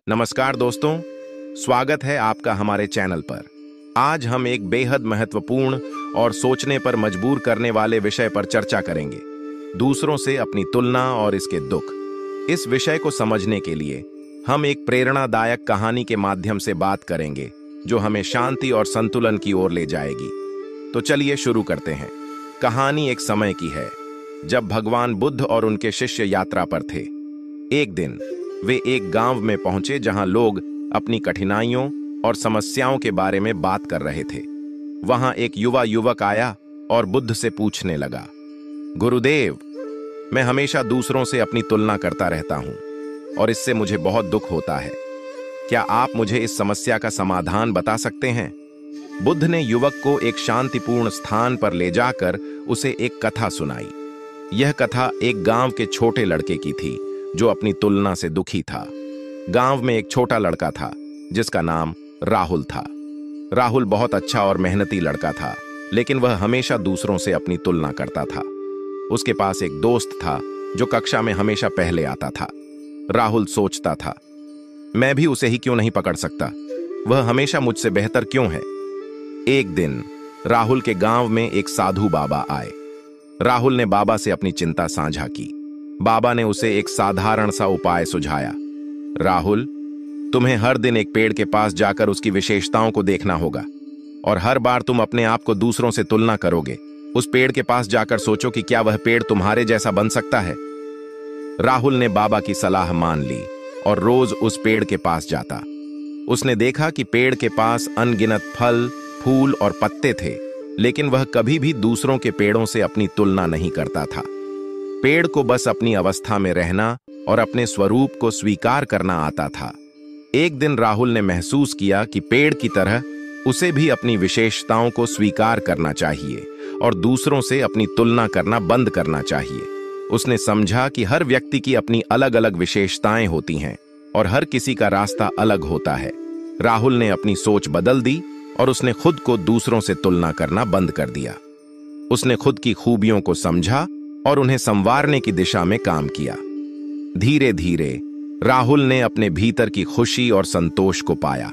नमस्कार दोस्तों, स्वागत है आपका हमारे चैनल पर। आज हम एक बेहद महत्वपूर्ण और सोचने पर मजबूर करने वाले विषय पर चर्चा करेंगे, दूसरों से अपनी तुलना और इसके दुख। इस विषय को समझने के लिए हम एक प्रेरणादायक कहानी के माध्यम से बात करेंगे जो हमें शांति और संतुलन की ओर ले जाएगी। तो चलिए शुरू करते हैं। कहानी एक समय की है जब भगवान बुद्ध और उनके शिष्य यात्रा पर थे। एक दिन वे एक गांव में पहुंचे जहां लोग अपनी कठिनाइयों और समस्याओं के बारे में बात कर रहे थे। वहां एक युवक आया और बुद्ध से पूछने लगा, गुरुदेव, मैं हमेशा दूसरों से अपनी तुलना करता रहता हूं और इससे मुझे बहुत दुख होता है। क्या आप मुझे इस समस्या का समाधान बता सकते हैं? बुद्ध ने युवक को एक शांतिपूर्ण स्थान पर ले जाकर उसे एक कथा सुनाई। यह कथा एक गांव के छोटे लड़के की थी जो अपनी तुलना से दुखी था। गांव में एक छोटा लड़का था जिसका नाम राहुल था। राहुल बहुत अच्छा और मेहनती लड़का था, लेकिन वह हमेशा दूसरों से अपनी तुलना करता था। उसके पास एक दोस्त था जो कक्षा में हमेशा पहले आता था। राहुल सोचता था, मैं भी उसे ही क्यों नहीं पकड़ सकता? वह हमेशा मुझसे बेहतर क्यों है? एक दिन राहुल के गांव में एक साधु बाबा आए। राहुल ने बाबा से अपनी चिंता साझा की। बाबा ने उसे एक साधारण सा उपाय सुझाया। राहुल, तुम्हें हर दिन एक पेड़ के पास जाकर उसकी विशेषताओं को देखना होगा और हर बार तुम अपने आप को दूसरों से तुलना करोगे, उस पेड़ के पास जाकर सोचो कि क्या वह पेड़ तुम्हारे जैसा बन सकता है। राहुल ने बाबा की सलाह मान ली और रोज उस पेड़ के पास जाता। उसने देखा कि पेड़ के पास अनगिनत फल, फूल और पत्ते थे, लेकिन वह कभी भी दूसरों के पेड़ों से अपनी तुलना नहीं करता था। पेड़ को बस अपनी अवस्था में रहना और अपने स्वरूप को स्वीकार करना आता था। एक दिन राहुल ने महसूस किया कि पेड़ की तरह उसे भी अपनी विशेषताओं को स्वीकार करना चाहिए और दूसरों से अपनी तुलना करना बंद करना चाहिए। उसने समझा कि हर व्यक्ति की अपनी अलग अलग विशेषताएं होती हैं और हर किसी का रास्ता अलग होता है। राहुल ने अपनी सोच बदल दी और उसने खुद को दूसरों से तुलना करना बंद कर दिया। उसने खुद की खूबियों को समझा और उन्हें संवारने की दिशा में काम किया। धीरे धीरे राहुल ने अपने भीतर की खुशी और संतोष को पाया।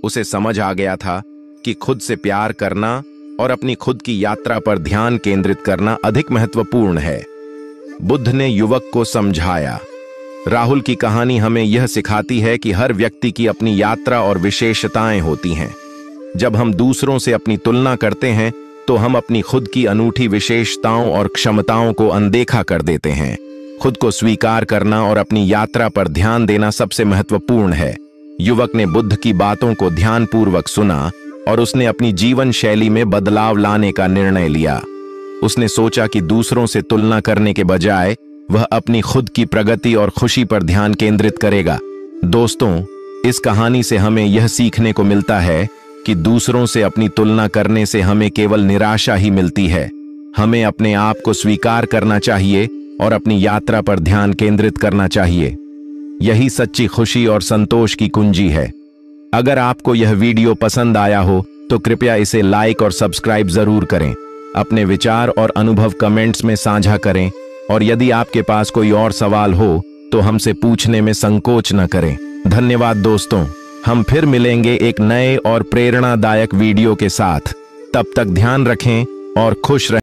उसे समझ आ गया था कि खुद से प्यार करना और अपनी खुद की यात्रा पर ध्यान केंद्रित करना अधिक महत्वपूर्ण है। बुद्ध ने युवक को समझाया। राहुल की कहानी हमें यह सिखाती है कि हर व्यक्ति की अपनी यात्रा और विशेषताएं होती हैं। जब हम दूसरों से अपनी तुलना करते हैं तो हम अपनी खुद की अनूठी विशेषताओं और क्षमताओं को अनदेखा कर देते हैं। खुद को स्वीकार करना और अपनी यात्रा पर ध्यान देना सबसे महत्वपूर्ण है। युवक ने बुद्ध की बातों को ध्यानपूर्वक सुना और उसने अपनी जीवन शैली में बदलाव लाने का निर्णय लिया। उसने सोचा कि दूसरों से तुलना करने के बजाय वह अपनी खुद की प्रगति और खुशी पर ध्यान केंद्रित करेगा। दोस्तों, इस कहानी से हमें यह सीखने को मिलता है कि दूसरों से अपनी तुलना करने से हमें केवल निराशा ही मिलती है। हमें अपने आप को स्वीकार करना चाहिए और अपनी यात्रा पर ध्यान केंद्रित करना चाहिए। यही सच्ची खुशी और संतोष की कुंजी है। अगर आपको यह वीडियो पसंद आया हो तो कृपया इसे लाइक और सब्सक्राइब जरूर करें। अपने विचार और अनुभव कमेंट्स में साझा करें और यदि आपके पास कोई और सवाल हो तो हमसे पूछने में संकोच न करें। धन्यवाद दोस्तों, हम फिर मिलेंगे एक नए और प्रेरणादायक वीडियो के साथ। तब तक ध्यान रखें और खुश रहें।